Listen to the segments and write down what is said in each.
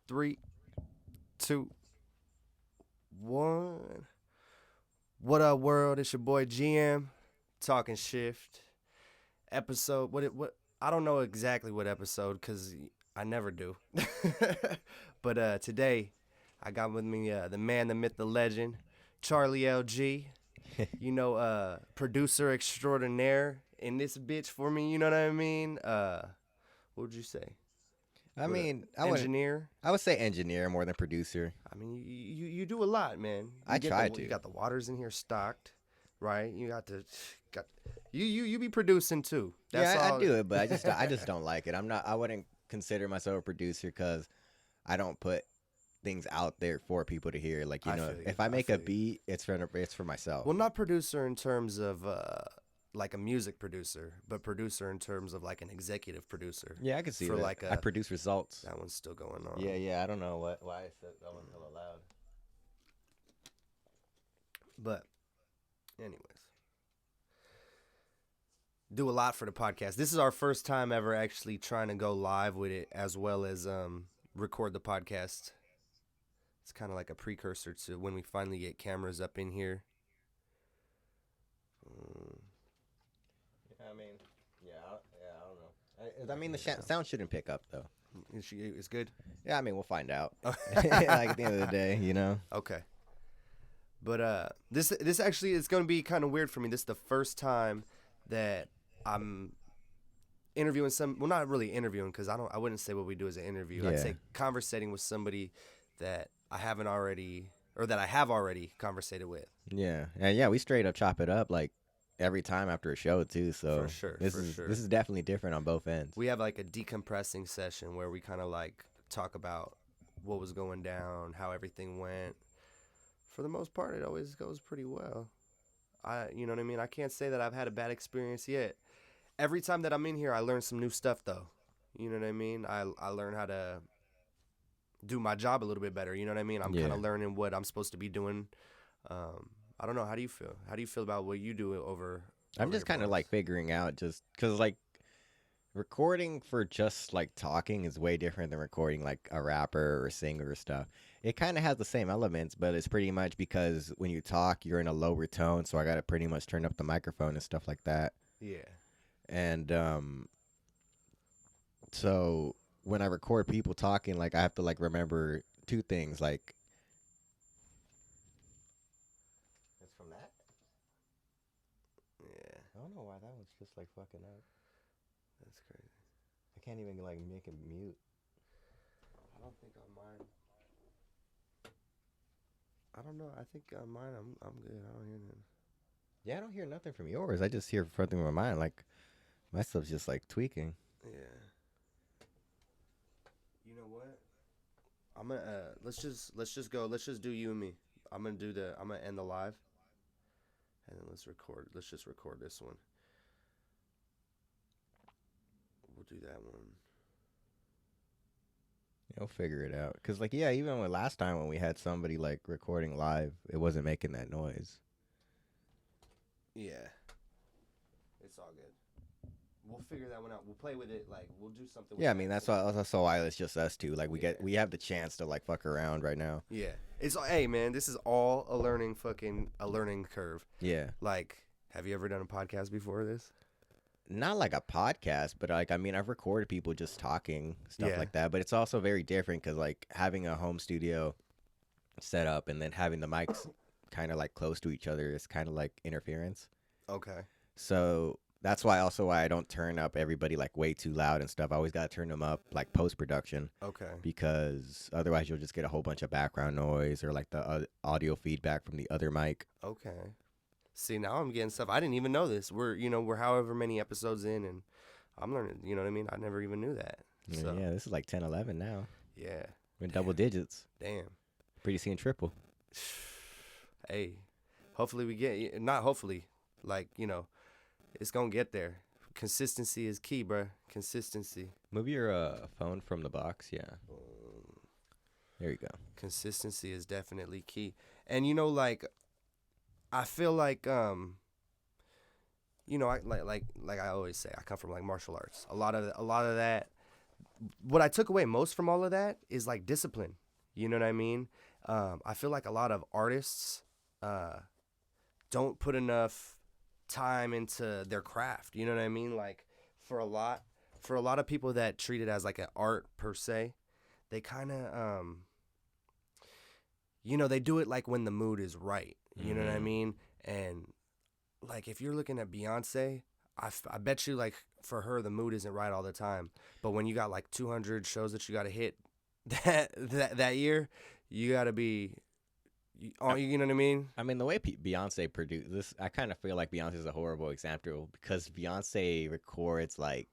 Three, two, one. What up, world? It's your boy GM, Talkingshift. Episode. What? I don't know exactly what episode because I never do. But today, I got with me the man, the myth, the legend, Charlie L.G. Producer extraordinaire in this bitch for me. You know what I mean? What would you say? I What mean, engineer? I would say engineer more than producer. I mean, you do a lot, man. I try You to. got the waters in here stocked, right? You got you be producing too. That's Yeah, I all. do it, but I just don't like it. I wouldn't consider myself a producer because I don't put things out there for people to hear. Like I feel you. if I I make feel a you. beat, it's for myself. Well, not producer in terms of like a music producer, but producer in terms of like an executive producer. Yeah, I can see for that. like I produce results. that one's still going on. Yeah. I don't know why I said that one hella loud. But anyways, do a lot for the podcast. This is our first time ever actually trying to go live with it as well as record the podcast. It's kind of like a precursor to when we finally get cameras up in here. Yeah, I mean, I don't know. I mean, the sound shouldn't pick up though. It's good. Yeah, I mean, we'll find out. Like at the end of the day, Okay. But this actually is going to be kind of weird for me. This is the first time that I'm interviewing not really interviewing because I wouldn't say what we do as an interview. I'd Yeah. say conversating with somebody that I haven't already or that I have already conversated with. Yeah, we straight up chop it up like every time after a show too. So For sure, this for is sure. this is definitely different on both ends. We have like a decompressing session where we kind of like talk about what was going down, how everything went. For the most part, it always goes pretty well. You know what I mean? I can't say that I've had a bad experience yet. Every time that I'm in here, I learn some new stuff though. You know what I mean? I learn how to do my job a little bit better. You know what I mean? I'm Yeah. kind of learning what I'm supposed to be doing. I don't know. How do you feel? How do you feel about what you do I'm over just your kind of bars? like figuring out just because like recording for just like talking is way different than recording like a rapper or singer or stuff. It kind of has the same elements, but it's pretty much because when you talk, you're in a lower tone, so I got to pretty much turn up the microphone and stuff like that. Yeah. And so when I record people talking, like I have to like remember two things. Like it's from that. Yeah. I don't know why that one's just like fucking up. That's crazy. I can't even like make it mute. I don't think on mine. I don't know. I think on mine I'm good. I don't hear nothing. Yeah, I don't hear nothing from yours. I just hear something from mine. Like my stuff's just like tweaking. Yeah. You know what? I'm gonna let's just go. Let's just do you and me. I'm gonna end the live, and then let's record. Let's just record this one. We'll do that one. We'll figure it out. Cause like yeah, even with last time when we had somebody like recording live, it wasn't making that noise. Yeah. It's all good. We'll figure that one out. We'll play with it. Like we'll do something. Yeah, I with mean that. that's why it's just us two. Like Yeah. we have the chance to like fuck around right now. Yeah. It's hey man, this is all a learning curve. Yeah. Like, have you ever done a podcast before this? Not like a podcast, but like I mean, I've recorded people just talking stuff Yeah. like that. But it's also very different because like having a home studio set up and then having the mics kind of like close to each other is kind of like interference. Okay. So that's why I don't turn up everybody like way too loud and stuff. I always gotta turn them up like post production Okay. because otherwise you'll just get a whole bunch of background noise or like the audio feedback from the other mic. Okay. See, now I'm getting stuff. I didn't even know this. We're however many episodes in, and I'm learning. You know what I mean? I never even knew that. So, Yeah, this is like 10, 11 now. yeah. We're in double digits. Damn. Pretty soon triple. Hey, hopefully we get, not hopefully, like, it's going to get there. Consistency is key, bruh. Consistency. Move your phone from the box. Yeah. There you go. Consistency is definitely key. And, like, I feel like, I like I always say, I come from like martial arts. A lot of that, what I took away most from all of that is like discipline. You know what I mean? I feel like a lot of artists don't put enough time into their craft. You know what I mean? Like for a lot of people that treat it as like an art per se, they kind of they do it like when the mood is right. You know what I mean? And like if you're looking at Beyonce, I bet you like for her the mood isn't right all the time. But when you got like 200 shows that you got to hit that year, you got to be you know what I mean? I mean, the way Beyonce produced this, I kind of feel like Beyonce is a horrible example because Beyonce records like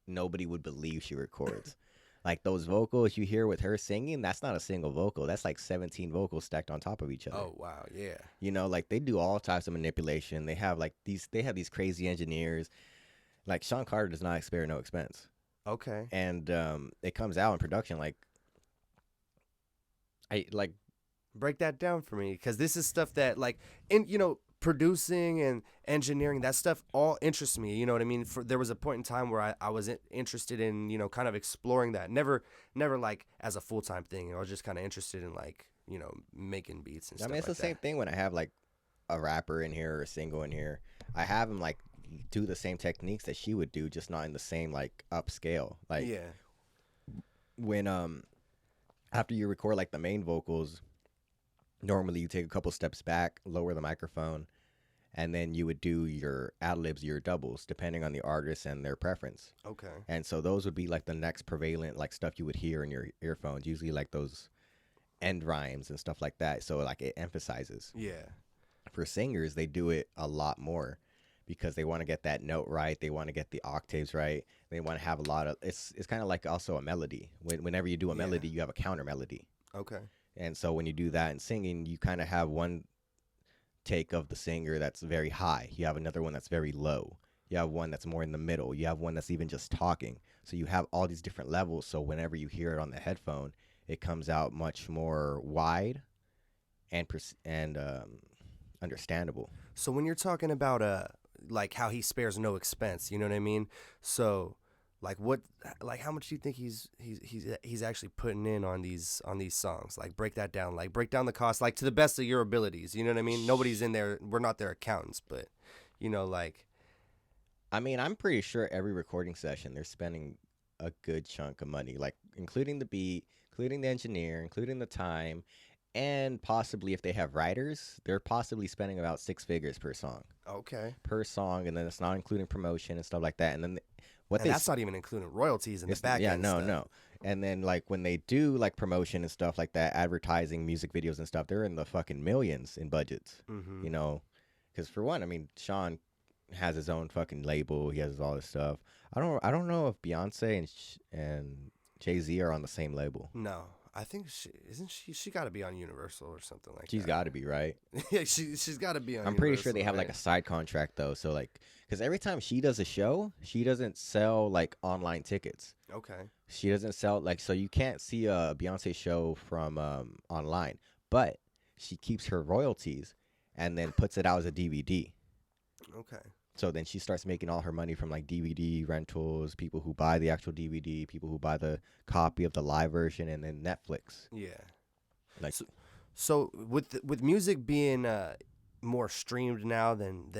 nobody would believe she records. Like those vocals you hear with her singing, that's not a single vocal. That's like 17 vocals stacked on top of each other. Oh wow, yeah. You know, like they do all types of manipulation. They have these crazy engineers. Like Sean Carter does not spare no expense. Okay. And it comes out in production like break that down for me, because this is stuff that like producing and engineering, that stuff all interests me. You know what I mean? There was a point in time where I was interested in kind of exploring that. Never like as a full-time thing. I was just kind of interested in like making beats and stuff. I mean, it's like the same thing when I have like a rapper in here or a single in here. I have him like do the same techniques that she would do, just not in the same like upscale. Like yeah, when after you record like the main vocals, normally you take a couple steps back, lower the microphone, and then you would do your ad-libs, your doubles, depending on the artist and their preference. Okay. And so those would be like the next prevalent like stuff you would hear in your earphones, usually like those end rhymes and stuff like that. So like it emphasizes. Yeah. For singers, they do it a lot more because they want to get that note right. They want to get the octaves right. They want to have a lot of, it's kind of like also a melody. Whenever you do a melody, you have a counter melody. Okay. And so when you do that in singing, you kind of have one take of the singer that's very high. You have another one that's very low. You have one that's more in the middle. You have one that's even just talking. So you have all these different levels. So whenever you hear it on the headphone, it comes out much more wide and understandable. So when you're talking about like how he spares no expense, you know what I mean? So like how much do you think he's actually putting in on these songs? Like break that down. Like break down the cost like to the best of your abilities, you know what I mean? Nobody's in there, we're not their accountants, but like I mean, I'm pretty sure every recording session they're spending a good chunk of money, like including the beat, including the engineer, including the time, and possibly if they have writers, they're possibly spending about 6 figures per song. Okay. Per song, and then it's not including promotion and stuff like that. And then that's not even including royalties in the back end. Yeah, no. And then like when they do like promotion and stuff like that, advertising, music videos and stuff, they're in the fucking millions in budgets. Mm-hmm. You know, because for one, I mean, Sean has his own fucking label. He has all this stuff. I don't know if Beyonce and Jay-Z are on the same label. No. I think she got to be on Universal or something like that. She's got to be, right? Yeah, she's got to be on I'm pretty sure they have like a side contract though. So like, because every time she does a show, she doesn't sell like online tickets. Okay. She doesn't sell like, so you can't see a Beyonce show from online, but she keeps her royalties and then puts it out as a DVD. Okay. So then she starts making all her money from like DVD rentals, people who buy the actual DVD, people who buy the copy of the live version, and then Netflix. Yeah. Like so with music being more streamed now than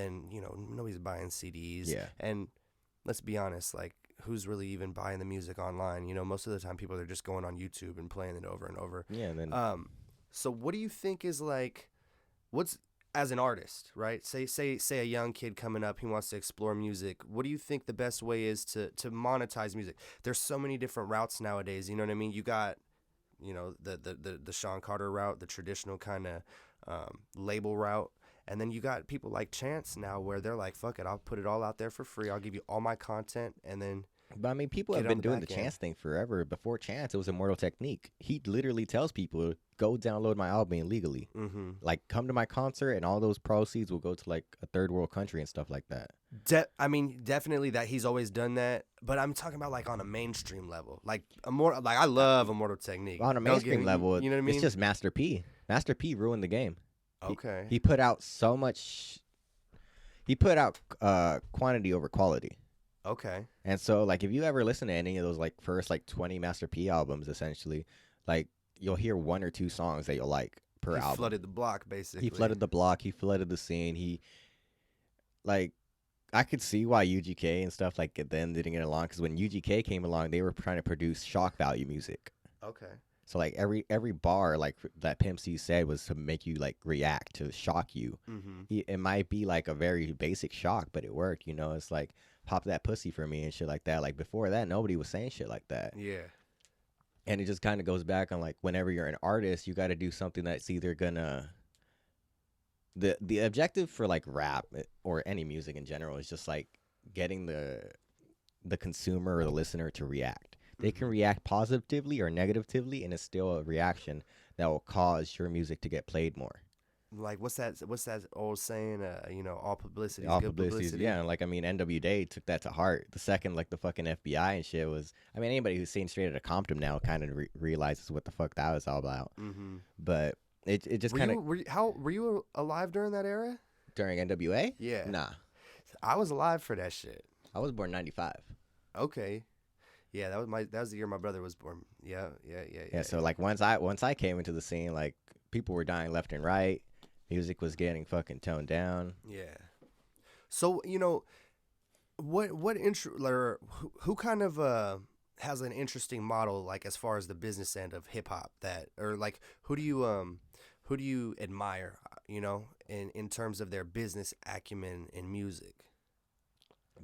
nobody's buying CDs. Yeah. And let's be honest, like who's really even buying the music online? Most of the time people are just going on YouTube and playing it over and over. Yeah. And then so what do you think is like what's as an artist, right? Say a young kid coming up, he wants to explore music. What do you think the best way is to monetize music? There's so many different routes nowadays. You know what I mean? You got, the Sean Carter route, the traditional kind of label route, and then you got people like Chance now where they're like, fuck it, I'll put it all out there for free. I'll give you all my content, and then. But I mean, people have been doing the Chance thing forever. Before Chance, it was Immortal Technique. He literally tells people, go download my album illegally. Mm-hmm. Like, come to my concert, and all those proceeds will go to, like, a third world country and stuff like that. I mean, definitely that he's always done that. But I'm talking about, like, on a mainstream level. Like, I love Immortal Technique. On a mainstream level, you know what I mean? It's just Master P. Master P ruined the game. Okay. He put out so much. He put out quantity over quality. Okay. And so like if you ever listen to any of those like first like 20 Master P albums, essentially, like you'll hear one or two songs that you'll like per He album. flooded the block, He basically. flooded the block. He flooded the scene. He like I could see why UGK and stuff like then didn't get along because when UGK came along, they were trying to produce shock value music. Okay. So like every bar like that Pimp C said was to make you like react, to shock you. Mm-hmm. It might be like a very basic shock, but it worked. You know, it's like pop that pussy for me and shit like that. Like before that, nobody was saying shit like that. Yeah. And it just kind of goes back on like whenever you're an artist, you got to do something that's either gonna the objective for like rap or any music in general is just like getting the consumer or the listener to react. They can react positively or negatively, and it's still a reaction that will cause your music to get played more. Like what's that old saying? All publicity is All good publicity. yeah. Like I mean, NWA took that to heart. The second, like the fucking FBI and shit was. I mean, anybody who's seen Straight Outta Compton now kind of realizes what the fuck that was all about. Mm-hmm. But it just kind of were you alive during that era? during NWA. Yeah. Nah, I was alive for that shit. I was born '95. Okay. Yeah, that was the year my brother was born. Yeah. Yeah. So like once I came into the scene, like people were dying left and right. Music was getting fucking toned down. Yeah. So who kind of has an interesting model, like as far as the business end of hip hop, that, or like who do you admire, in terms of their business acumen in music?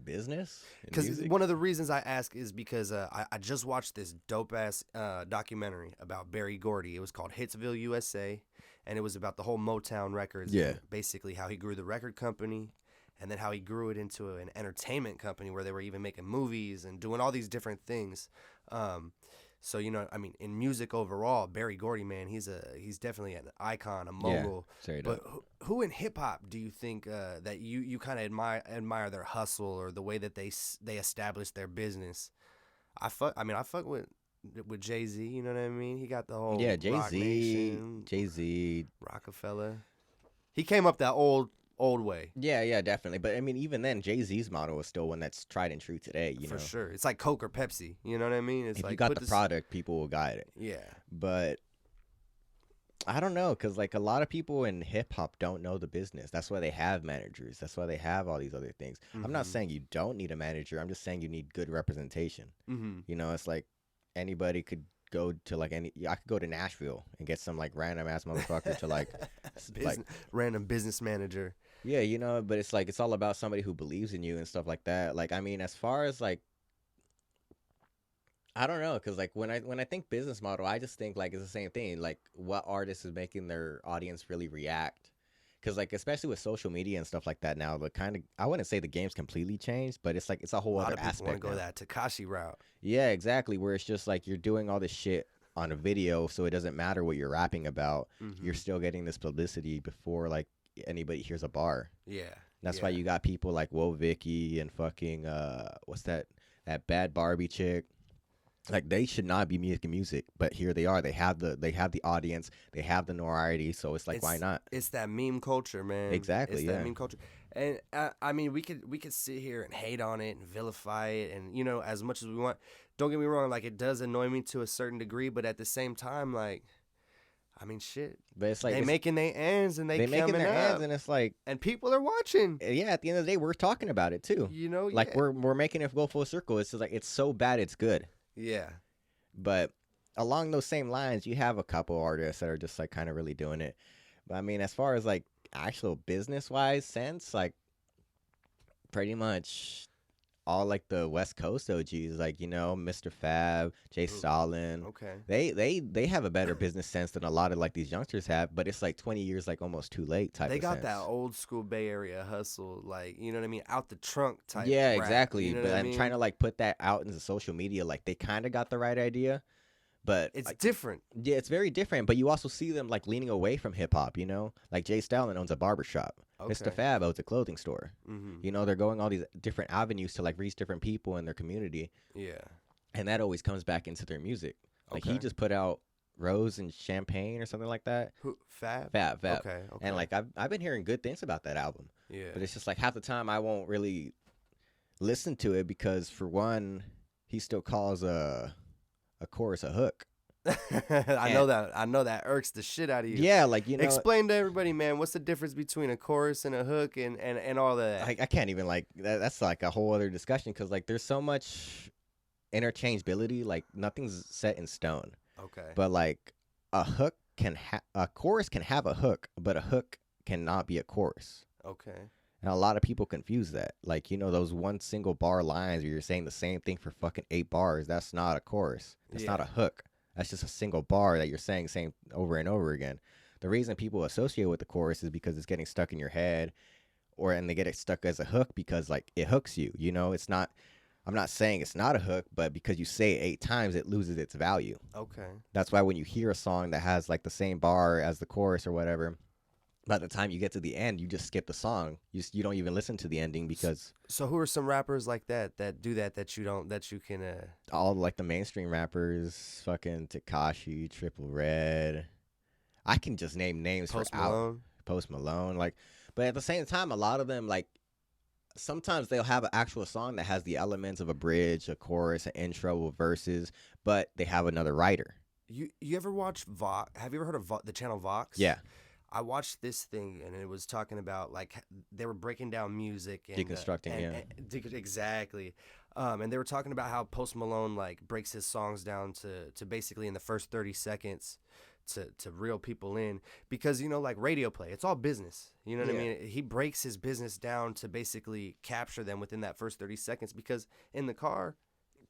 Business? Because one of the reasons I ask is because I just watched this dope ass documentary about Berry Gordy. It was called Hitsville, USA, and it was about the whole Motown Records. Yeah. And basically how he grew the record company, and then how he grew it into an entertainment company where they were even making movies and doing all these different things. So in music overall, Berry Gordy, man, he's definitely an icon, a mogul. Yeah, but who in hip hop do you think that you kind of admire their hustle or the way that they establish their business? I fuck with Jay-Z, you know what I mean? He got the whole Rock Nation, Jay-Z, Rockefeller. He came up that old way. Yeah, definitely. But I mean, even then, Jay-Z's model is still one that's tried and true today. You know, for sure. It's like Coke or Pepsi. You know what I mean? It's if like you got the product, people will guide it. Yeah. But I don't know, because like a lot of people in hip hop don't know the business. That's why they have managers. That's why they have all these other things. Mm-hmm. I'm not saying you don't need a manager. I'm just saying you need good representation. Mm-hmm. You know, it's like anybody could go to like I could go to Nashville and get some like random ass motherfucker to like random business manager. Yeah, you know, but it's like it's all about somebody who believes in you and stuff like that. Like I mean, as far as like I don't know, because like when I think business model, I just think like it's the same thing. Like what artist is making their audience really react? Because like especially with social media and stuff like that now, the kind of I wouldn't say the game's completely changed, but it's like it's a whole other aspect. Want to go that Tekashi route. Yeah, exactly. Where it's just like you're doing all this shit on a video, so it doesn't matter what you're rapping about. Mm-hmm. You're still getting this publicity before like anybody hears a bar. Yeah. That's why you got people like Whoa Vicky and fucking what's that bad Barbie chick. Like they should not be making music, but here they are. They have the audience, they have the notoriety, so it's like why not? It's that meme culture, man. Exactly, it's that meme culture. And I mean, we could sit here and hate on it and vilify it, and as much as we want. Don't get me wrong, like it does annoy me to a certain degree, but at the same time, like, I mean, shit. But it's like they making their ends and they making their ends, and it's like, and people are watching. Yeah, at the end of the day, we're talking about it too. Like we're making it go full circle. It's just like it's so bad, it's good. Yeah. But along those same lines, you have a couple artists that are just like kind of really doing it. But I mean, as far as like actual business wise sense, like pretty much all like the West Coast OGs, like Mr. Fab, Jay Stalin. Okay. They have a better business sense than a lot of like these youngsters have, but it's like 20 years like almost too late type. They got sense. that old school Bay Area hustle, like what I mean, out the trunk type. Yeah, rap, exactly. But I'm mean? trying to like put that out into social media. Like they kind of got the right idea, but it's like, different. Yeah, it's very different. But you also see them like leaning away from hip hop. Like Jay Stalin owns a barbershop. Okay. Mr. Fab owns a clothing store. Mm-hmm. They're going all these different avenues to like reach different people in their community. Yeah. And that always comes back into their music. Like he just put out Rose and Champagne or something like that. Who? Fab? Fab. Okay. And like I've been hearing good things about that album. Yeah. But it's just like half the time I won't really listen to it because for one, he still calls a chorus a hook. I And know that. I know that irks the shit out of you. yeah, like Explain to everybody, man, what's the difference between a chorus and a hook and all that? I can't even like that's like a whole other discussion because like there's so much interchangeability. Like nothing's set in stone. Okay. But like a chorus can have a hook, but a hook cannot be a chorus. Okay. And a lot of people confuse that. Like, those one single bar lines where you're saying the same thing for fucking 8 bars, that's not a chorus. It's not a hook. That's just a single bar that you're saying same over and over again. The reason people associate with the chorus is because it's getting stuck in your head and they get it stuck as a hook because like it hooks you. It's not I'm not saying it's not a hook, but because you say it 8 times, it loses its value. Okay. That's why when you hear a song that has like the same bar as the chorus or whatever, by the time you get to the end, you just skip the song. You don't even listen to the ending because. So who are some rappers like that do that you can? All like the mainstream rappers, fucking Tekashi, Triple Red. I can just name names Post for Malone. Post Malone, like, but at the same time, a lot of them like. Sometimes they'll have an actual song that has the elements of a bridge, a chorus, an intro, with verses, but they have another writer. You ever watch Vox? Have you ever heard of the channel Vox? Yeah. I watched this thing and it was talking about like they were breaking down music and deconstructing, exactly. And they were talking about how Post Malone like breaks his songs down to basically in the first 30 seconds to reel people in because like radio play, it's all business. You know what I mean? He breaks his business down to basically capture them within that first 30 seconds because in the car,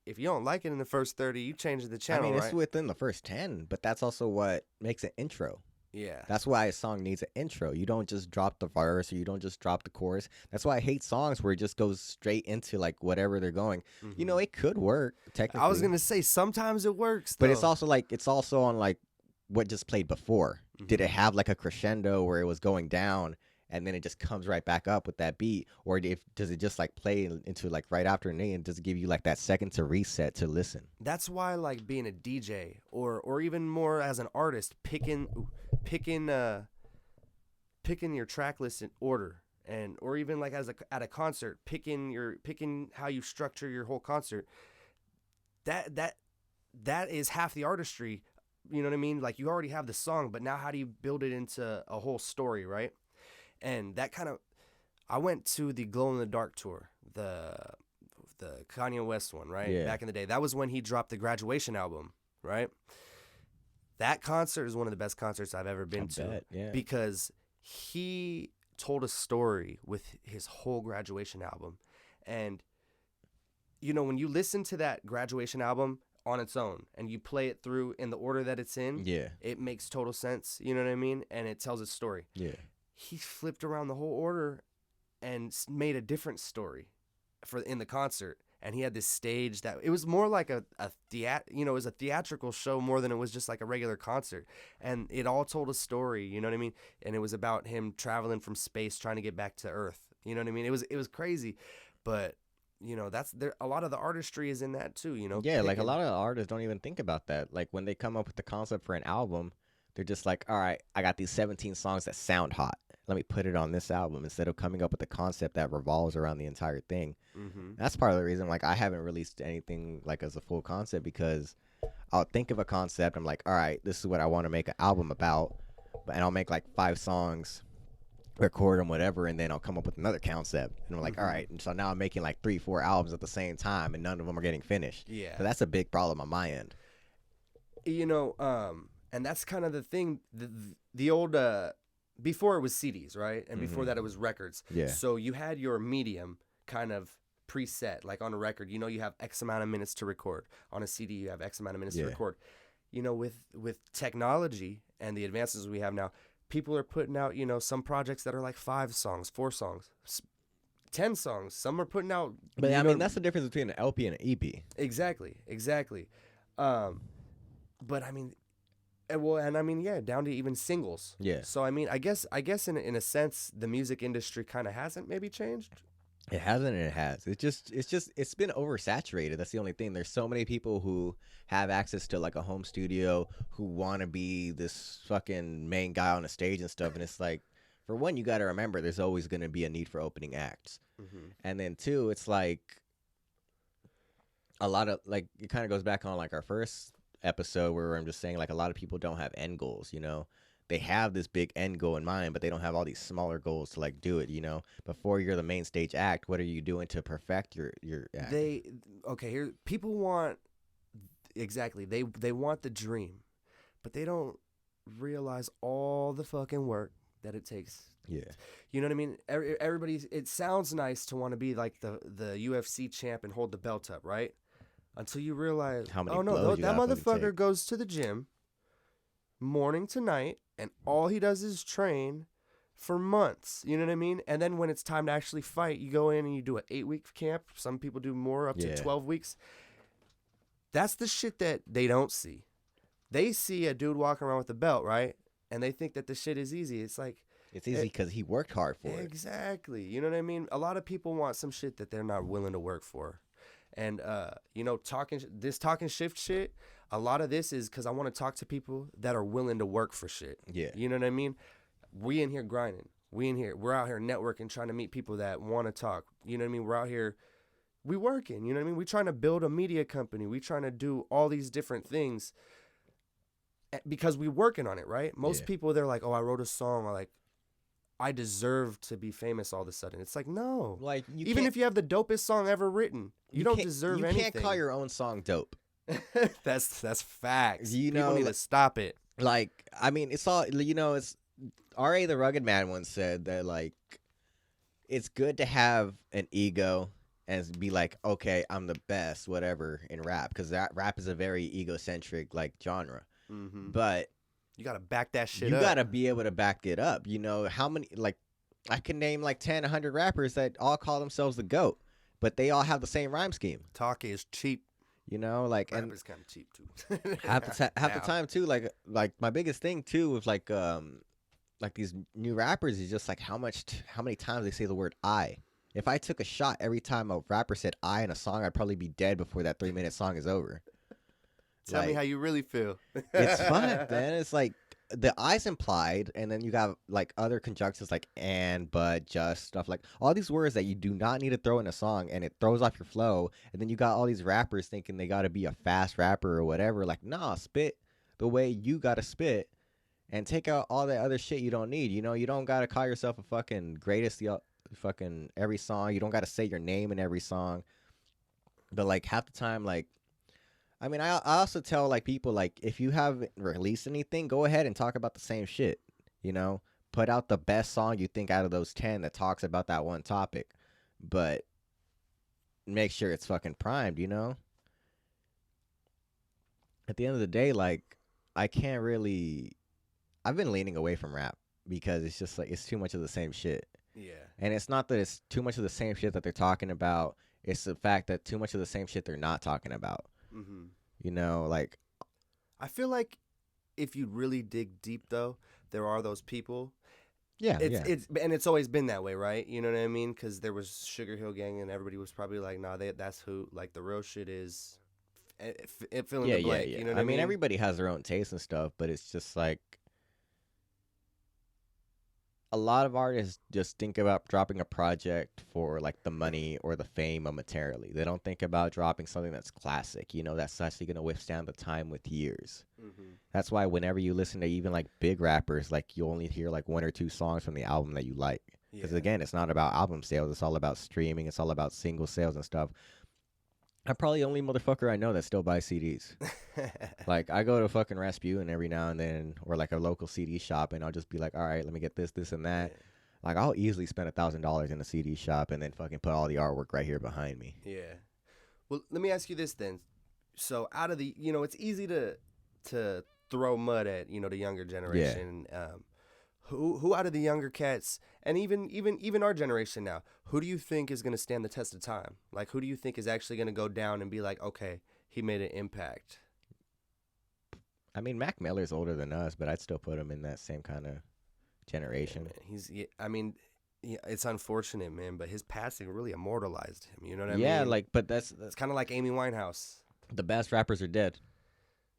if you don't like it in the first 30, you change the channel. I mean, right? It's within the first 10, but that's also what makes an intro. Yeah. That's why a song needs an intro. You don't just drop the verse or you don't just drop the chorus. That's why I hate songs where it just goes straight into like whatever they're going. Mm-hmm. It could work technically. I was gonna say sometimes it works, but though. it's also on like what just played before. Mm-hmm. Did it have like a crescendo where it was going down and then it just comes right back up with that beat, or does it just like play into like right after and does it give you like that second to reset to listen? That's why like being a DJ or even more as an artist, picking your track list in order, and or even like at a concert, picking how you structure your whole concert. That is half the artistry. You know what I mean? Like you already have the song, but now how do you build it into a whole story, right? And that kind of, I went to the Glow in the Dark tour, the Kanye West one, right? Yeah. Back in the day. That was when he dropped the Graduation album, right? That concert is one of the best concerts I've ever been to. Yeah. Because he told a story with his whole Graduation album. And, when you listen to that Graduation album on its own and you play it through in the order that it's in, it makes total sense. You know what I mean? And it tells a story. Yeah. He flipped around the whole order and made a different story in the concert. And he had this stage that it was more like it was a theatrical show more than it was just like a regular concert. And it all told a story, you know what I mean? And it was about him traveling from space, trying to get back to Earth. You know what I mean? It was crazy, but that's there. A lot of the artistry is in that too, Yeah, like a lot of artists don't even think about that. Like when they come up with the concept for an album, they're just like, all right, I got these 17 songs that sound hot. Let me put it on this album instead of coming up with a concept that revolves around the entire thing. Mm-hmm. That's part of the reason, like, I haven't released anything, like, as a full concept because I'll think of a concept. I'm like, all right, this is what I want to make an album about. And I'll make, like, 5 songs, record them, whatever, and then I'll come up with another concept. And I'm like, all right. And so now I'm making, like, 3-4 albums at the same time, and none of them are getting finished. Yeah. So that's a big problem on my end. And that's kind of the thing, the old, before it was CDs, right? And before that it was records. Yeah. So you had your medium kind of preset, like on a record, you have X amount of minutes to record. On a CD, you have X amount of minutes to record. With technology and the advances we have now, people are putting out, some projects that are like 5 songs, 4 songs, 10 songs. Some are putting out. But I mean, that's the difference between an LP and an EP. Exactly. But I mean, down to even singles. Yeah. So I mean, I guess in a sense, the music industry kind of hasn't maybe changed. It hasn't, and it has. It's been oversaturated. That's the only thing. There's so many people who have access to like a home studio who want to be this fucking main guy on a stage and stuff. And it's like, for one, you got to remember, there's always going to be a need for opening acts. Mm-hmm. And then 2, it's like, a lot of like it kind of goes back on like our first episode where I'm just saying like a lot of people don't have end goals, you know. They have this big end goal in mind, but they don't have all these smaller goals to like do it, you know. Before you're the main stage act, what are you doing to perfect your act? Here people want exactly. They want the dream, but they don't realize all the fucking work that it takes. Yeah. You know what I mean? Everybody's. It sounds nice to want to be like the UFC champ and hold the belt up, right? Until you realize, How many oh no, blows you that gotta fucking motherfucker take. goes to the gym morning to night, and all he does is train for months. You know what I mean? And then when it's time to actually fight, you go in and you do an 8-week camp. Some people do more, up to Yeah. 12 weeks. That's the shit that they don't see. They see a dude walking around with a belt, right? And they think that the shit is easy. It's like, It's easy because he worked hard for it. exactly. You know what I mean? A lot of people want some shit that they're not willing to work for. And, you know, talking shift shit, a lot of this is because I want to talk to people that are willing to work for shit. Yeah. You know what I mean? We in here grinding. We're out here networking, trying to meet people that want to talk. You know what I mean? We're out here, we working. You know what I mean? We trying to build a media company. We trying to do all these different things because we working on it, right? Most Yeah. people, they're like, oh, I wrote a song. Or like, I deserve to be famous all of a sudden. It's like, no. Like Even if you have the dopest song ever written, you don't deserve anything. You can't call your own song dope. That's facts. You People know, need to stop it. Like, I mean, it's all, you know, it's R.A. the Rugged Man once said that, like, it's good to have an ego and be like, okay, I'm the best, whatever, in rap. Because rap is a very egocentric, like, genre. Mm-hmm. But you got to back that shit you up. got to be able to back it up. You know, how many, like, I can name, like, 10, 100 rappers that all call themselves the GOAT. But they all have the same rhyme scheme. Talk is cheap. You know, like, Rap and is kind of cheap, too. half the time, too, like my biggest thing, too, with, like these new rappers is just like how many times they say the word I. If I took a shot every time a rapper said I in a song, I'd probably be dead before that 3-minute song is over. Tell me how you really feel. It's fun, man. It's like the I's implied, and then you got like other conjunctions like and, but, just, stuff like all these words that you do not need to throw in a song, and it throws off your flow. And then you got all these rappers thinking they got to be a fast rapper or whatever. Like, nah, spit the way you got to spit. And take out all that other shit you don't need. You know, you don't got to call yourself a fucking greatest fucking every song. You don't got to say your name in every song. But, like, half the time, like, I mean, I also tell, like, people, like, if you haven't released anything, go ahead and talk about the same shit. You know? Put out the best song you think out of those 10 that talks about that one topic. But make sure it's fucking primed, you know? At the end of the day, like, I can't really... I've been leaning away from rap because it's just like it's too much of the same shit. Yeah. And it's not that it's too much of the same shit that they're talking about. It's the fact that too much of the same shit they're not talking about. Mm-hmm. You know, like... I feel like if you really dig deep, though, there are those people. Yeah, And it's always been that way, right? You know what I mean? Because there was Sugar Hill Gang, and everybody was probably like, nah, that's who, like, the real shit is. Fill in the blank. Yeah. You know what I mean? Everybody has their own taste and stuff, but it's just like... A lot of artists just think about dropping a project for like the money or the fame momentarily. They don't think about dropping something that's classic, you know, that's actually going to withstand the time with years. Mm-hmm. That's why whenever you listen to even like big rappers, like you only hear like 1 or 2 songs from the album that you like. Because again, it's not about album sales. It's all about streaming. It's all about single sales and stuff. I'm probably the only motherfucker I know that still buys CDs. Like, I go to fucking Rasputin every now and then, or like a local CD shop, and I'll just be like, all right, let me get this, and that. Yeah. Like, I'll easily spend $1,000 in a CD shop and then fucking put all the artwork right here behind me. Yeah. Well, let me ask you this then. So, out of the, you know, it's easy to throw mud at, you know, the younger generation. Yeah. Who out of the younger cats, and even our generation now, who do you think is going to stand the test of time? Like, who do you think is actually going to go down and be like, okay, he made an impact? I mean, Mac Miller's older than us, but I'd still put him in that same kind of generation. Yeah, it's unfortunate, man, but his passing really immortalized him. You know what I mean? Yeah, like, but that's it's kind of like Amy Winehouse. The best rappers are dead.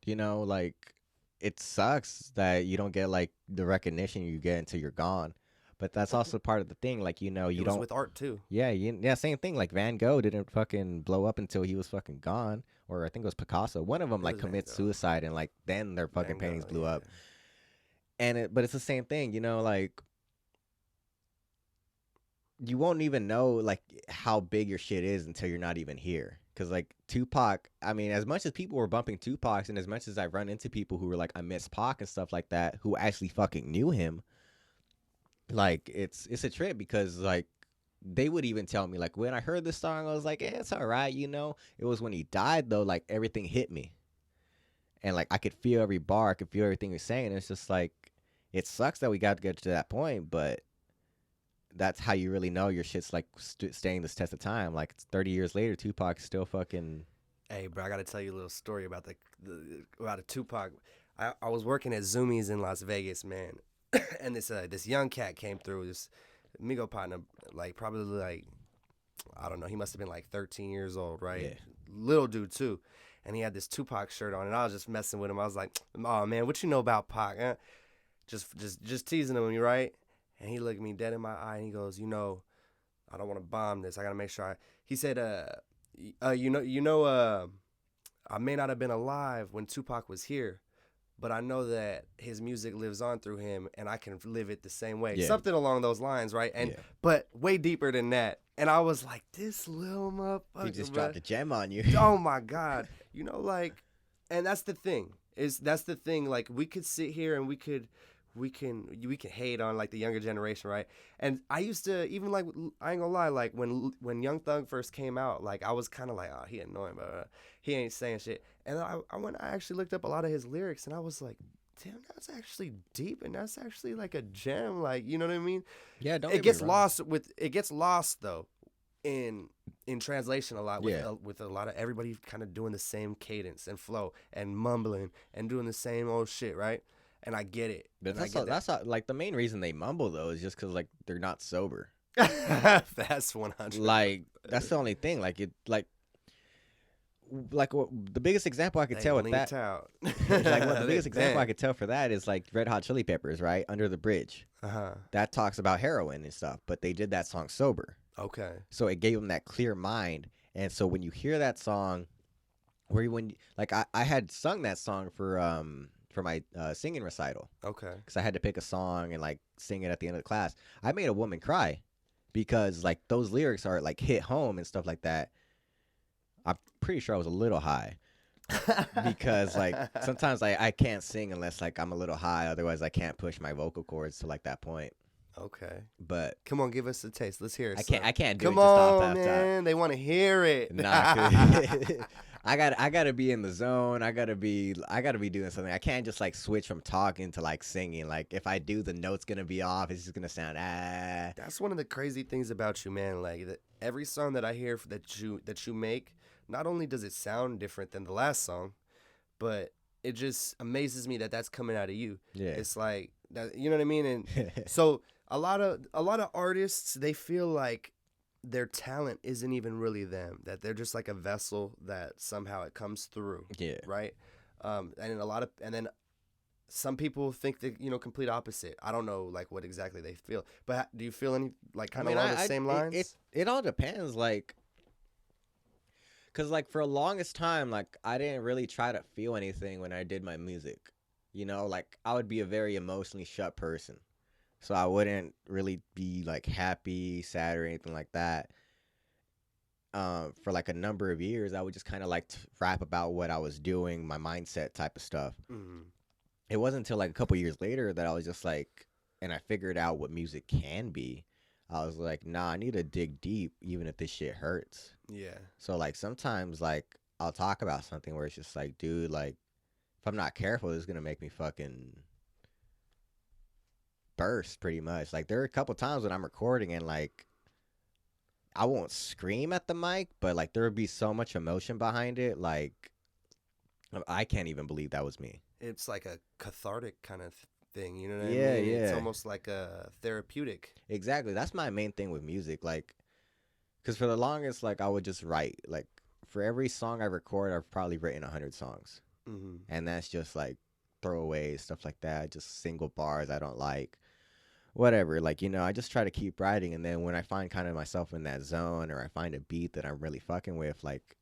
You know, like, it sucks that you don't get like the recognition you get until you're gone. But that's also part of the thing. Like, you know, It you was don't. with art too. Yeah, yeah, same thing. Like Van Gogh didn't fucking blow up until he was fucking gone, or I think it was Picasso. One of them It like was Van commits Gogh. suicide, and like then their fucking Van paintings Gogh, blew yeah. up. But it's the same thing, you know, like you won't even know like how big your shit is until you're not even here. Cause like Tupac, I mean, as much as people were bumping Tupac, and as much as I've run into people who were like, I miss Pac and stuff like that, who actually fucking knew him, like it's a trip because like they would even tell me like when I heard this song, I was like, it's all right, you know. It was when he died though, like everything hit me, and like I could feel every bar, I could feel everything he was saying. It's just like it sucks that we got to get to that point, but that's how you really know your shit's like staying this test of time. Like it's 30 years later, Tupac's still fucking. Hey, bro, I gotta tell you a little story about about a Tupac. I was working at Zoomies in Las Vegas, man, and this young cat came through. This Migo partner, like probably like I don't know, he must have been like 13 years old, right? Yeah. Little dude too, and he had this Tupac shirt on, and I was just messing with him. I was like, "Oh man, what you know about Pac?" Just teasing him, right? And he looked me dead in my eye, and he goes, "You know, I don't want to bomb this. I gotta make sure." He said, I may not have been alive when Tupac was here, but I know that his music lives on through him, and I can live it the same way. Yeah. Something along those lines, right? And Yeah. but way deeper than that. And I was like, this little motherfucker, He just bro. dropped a gem on you. Oh my god, like, and that's the thing. Like we could sit here and we can hate on like the younger generation, right? And I used to even like I ain't gonna lie, like when Young Thug first came out, like I was kind of like, oh, he annoying, but he ain't saying shit. And I actually looked up a lot of his lyrics, and I was like, damn, that's actually deep, and that's actually like a gem, like you know what I mean? Yeah, don't It get gets me wrong. lost though in translation a lot with Yeah. with a lot of everybody kind of doing the same cadence and flow and mumbling and doing the same old shit, right? And I get it. But And I get that's all, like the main reason they mumble though is just because like they're not sober. that. That's 100. Like that's the only thing. Like it like the biggest example I could They tell with blinked that. out. Like what the They biggest example I bent. could tell for that is like Red Hot Chili Peppers, right? Under the Bridge. Uh-huh. That talks about heroin and stuff, but they did that song sober. Okay. So it gave them that clear mind. And so when you hear that song, like I had sung that song for my singing recital Okay. because I had to pick a song and like sing it at the end of the class. I made a woman cry because like those lyrics are like hit home and stuff like that. I'm pretty sure I was a little high because like sometimes I can't sing unless like I'm a little high. Otherwise I can't push my vocal cords to like that point. Okay. But Come on, give us a taste. Let's hear it. I can't do Come it just off on, that top. man. They want to hear it. Nah, I gotta be in the zone. I gotta be doing something. I can't just like switch from talking to like singing. Like if I do, the note's gonna be off. It's just gonna sound ah. That's one of the crazy things about you, man. Like every song that I hear that you make, not only does it sound different than the last song, but it just amazes me that that's coming out of you. Yeah. It's like that, you know what I mean? And so a lot of artists, they feel like their talent isn't even really them, that they're just like a vessel that somehow it comes through. Yeah. Right. And then some people think the complete opposite. I don't know like what exactly they feel, but do you feel any like kind of along the same lines? It all depends. Like, cause like for the longest time, like I didn't really try to feel anything when I did my music. You know, like I would be a very emotionally shut person. So I wouldn't really be like happy, sad, or anything like that. For like a number of years, I would just kind of like rap about what I was doing, my mindset type of stuff. Mm-hmm. It wasn't until like a couple years later that I was just like, and I figured out what music can be. I was like, nah, I need to dig deep, even if this shit hurts. Yeah. So like sometimes like I'll talk about something where it's just like, dude, like if I'm not careful, this is gonna make me fucking burst pretty much. Like there are a couple times when I'm recording and like I won't scream at the mic, but like there would be so much emotion behind it, like I can't even believe that was me. It's like a cathartic kind of thing, you know what I Yeah, mean? It's yeah. almost like a therapeutic. Exactly. That's my main thing with music, like because for the longest like I would just write, like for every song I record I've probably written 100 songs. Mm-hmm. And that's just like throwaways, stuff like that, just single bars I don't like. whatever. Like, I just try to keep writing, and then when I find kind of myself in that zone, or I find a beat that I'm really fucking with, like,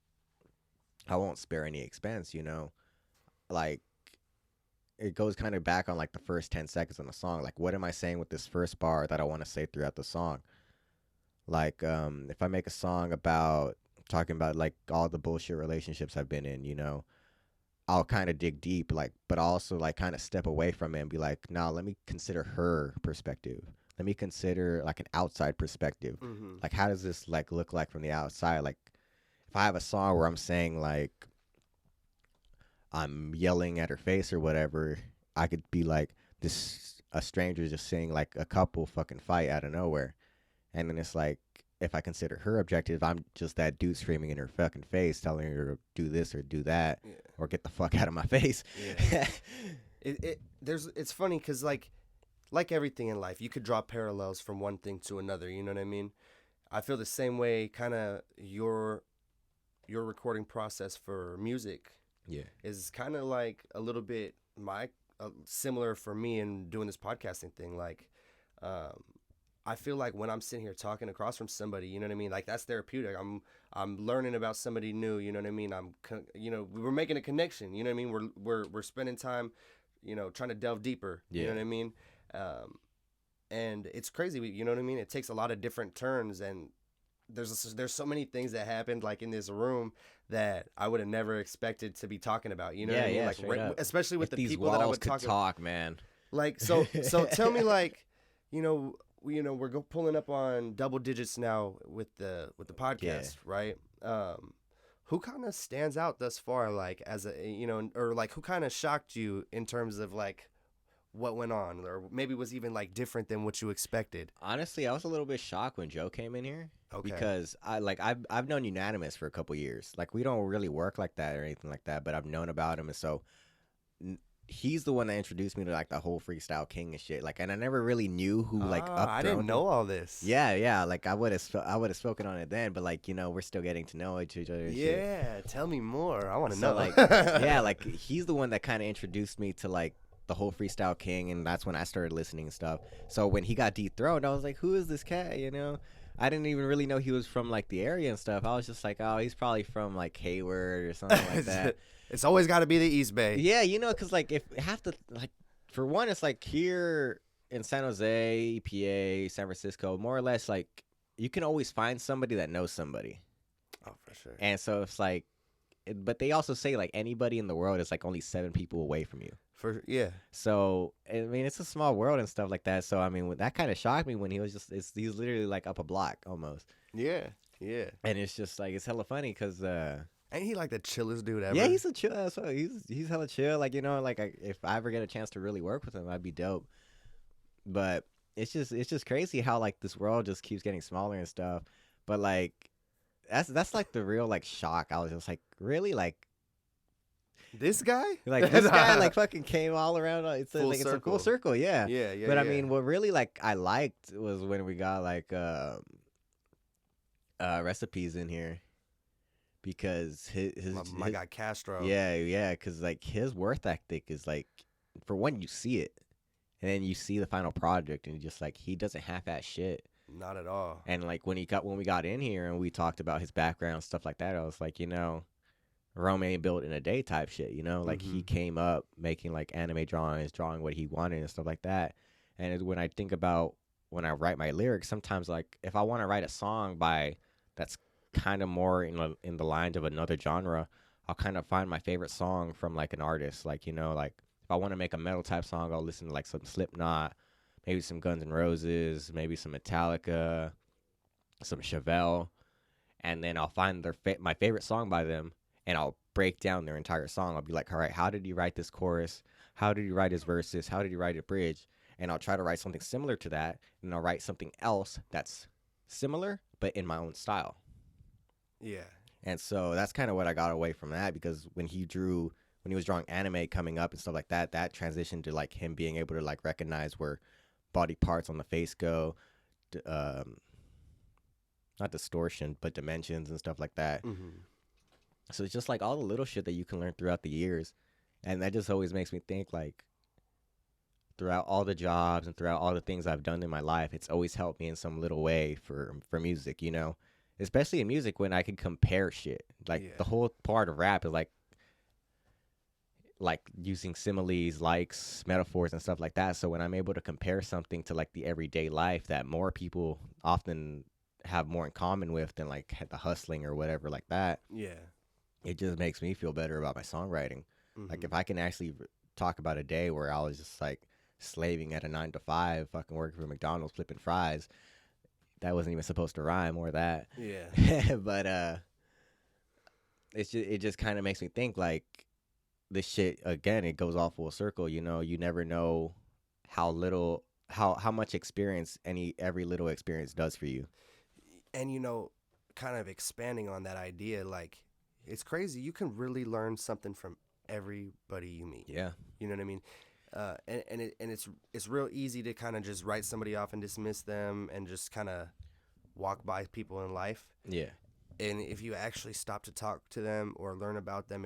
I won't spare any expense. Like, it goes kind of back on like the first 10 seconds of the song. Like, what am I saying with this first bar that I want to say throughout the song? Like, if I make a song about talking about like all the bullshit relationships I've been in, I'll kind of dig deep, like, but also like kind of step away from it and be like, nah, let me consider her perspective. Let me consider like an outside perspective. Mm-hmm. Like, how does this like look like from the outside? Like, if I have a song where I'm saying like I'm yelling at her face or whatever, I could be like this a stranger just seeing like a couple fucking fight out of nowhere. And then it's like, if I consider her objective, I'm just that dude screaming in her fucking face, telling her to do this or do that, Yeah. or get the fuck out of my face. Yeah. It's funny because like everything in life, you could draw parallels from one thing to another. You know what I mean? I feel the same way. Kind of your recording process for music Yeah. is kind of like a little bit similar for me in doing this podcasting thing. Like, I feel like when I'm sitting here talking across from somebody, you know what I mean? Like, that's therapeutic. I'm learning about somebody new. You know what I mean? We're making a connection. You know what I mean? We're spending time, trying to delve deeper. Yeah. You know what I mean? And it's crazy. You know what I mean? It takes a lot of different turns, and there's so many things that happened like in this room that I would have never expected to be talking about. You know what I mean? Yeah, Like, straight up. especially with If the these people that I walls would could talk, man. like, so tell me, like, we're pulling up on double digits now with the podcast, right? Who kind of stands out thus far, like, as or like who kind of shocked you in terms of like what went on, or maybe was even like different than what you expected? Honestly, I was a little bit shocked when Joe came in here. Okay. Because I've known Unanimous for a couple years. Like, we don't really work like that or anything like that, but I've known about him, and so he's the one that introduced me to like the whole Freestyle King and shit. Like, and I never really knew who like I didn't know all this. Yeah. Like, I would have spoken on it then, but like, we're still getting to know each other. And yeah, shit. Tell me more. I want to know. Like, yeah, like he's the one that kind of introduced me to like the whole Freestyle King, and that's when I started listening and stuff. So when he got dethroned, I was like, who is this cat? I didn't even really know he was from like the area and stuff. I was just like, oh, he's probably from like Hayward or something like that. It's always got to be the East Bay. Yeah, because like if have to like for one, it's like here in San Jose, EPA, San Francisco, more or less like you can always find somebody that knows somebody. Oh, for sure. And so it's like, but they also say like anybody in the world is like only 7 people away from you. Yeah. So I mean, it's a small world and stuff like that. So I mean, that kind of shocked me when he was he's literally like up a block almost. Yeah. And it's just like, it's hella funny because ain't he like the chillest dude ever? yeah, he's a chill. So he's hella chill. Like, like if I ever get a chance to really work with him, I'd be dope. But it's just crazy how like this world just keeps getting smaller and stuff. But like that's like the real like shock. I was just like, really, like. This guy? Like, this guy, like, fucking came all around. It's a full circle, yeah. Yeah. But, I mean, what really, like, I liked was when we got, like, recipes in here. Because my guy Castro. Yeah, because, like, his work ethic is, like, for one, you see it. And then you see the final project, and just, like, he doesn't half-ass shit. Not at all. And, like, when we got in here and we talked about his background, stuff like that, I was like, Rome ain't built in a day type shit, like he came up making like anime drawings, drawing what he wanted and stuff like that. And when I think about when I write my lyrics, sometimes like if I want to write a song that's kind of more in the lines of another genre, I'll kind of find my favorite song from like an artist. Like, like if I want to make a metal type song, I'll listen to like some Slipknot, maybe some Guns N' Roses, maybe some Metallica, some Chevelle, and then I'll find my favorite song by them. And I'll break down their entire song. I'll be like, all right, how did he write this chorus? How did he write his verses? How did he write a bridge? And I'll try to write something similar to that. And I'll write something else that's similar, but in my own style. Yeah. And so that's kind of what I got away from that, because when he was drawing anime coming up and stuff like that, that transitioned to like him being able to like recognize where body parts on the face go, not distortion, but dimensions and stuff like that. Mm-hmm. So it's just like all the little shit that you can learn throughout the years. And that just always makes me think like throughout all the jobs and throughout all the things I've done in my life, it's always helped me in some little way for music, you know? Especially in music when I can compare shit. Like the whole part of rap is like using similes, likes, metaphors and stuff like that. So when I'm able to compare something to like the everyday life that more people often have more in common with than like the hustling or whatever like that. Yeah. It just makes me feel better about my songwriting. Mm-hmm. Like if I can actually talk about a day where I was just like slaving at a 9 to 5, fucking working for McDonald's, flipping fries. That wasn't even supposed to rhyme or that. Yeah. But it just kind of makes me think like this shit again. It goes all full circle. You know, you never know how much experience every little experience does for you. And you know, kind of expanding on that idea, like it's crazy. You can really learn something from everybody you meet. Yeah. You know what I mean? And it's real easy to kind of just write somebody off and dismiss them and just kind of walk by people in life. Yeah. And if you actually stop to talk to them or learn about them,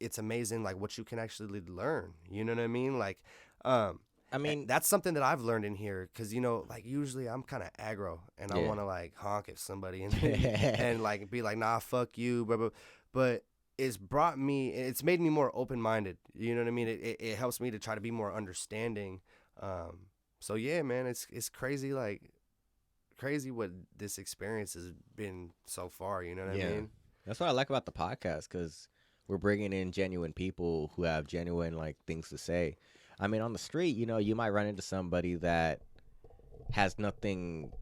it's amazing, like what you can actually learn. You know what I mean? Like, I mean, that's something that I've learned in here because, you know, like usually I'm kind of aggro and I want to like honk at somebody and like be like, nah, fuck you, blah, blah. But it's made me more open-minded. You know what I mean? It helps me to try to be more understanding. So yeah, man, it's crazy, like crazy what this experience has been so far. You know what I mean? That's what I like about the podcast, because we're bringing in genuine people who have genuine like things to say. I mean, on the street, you know, you might run into somebody that has nothing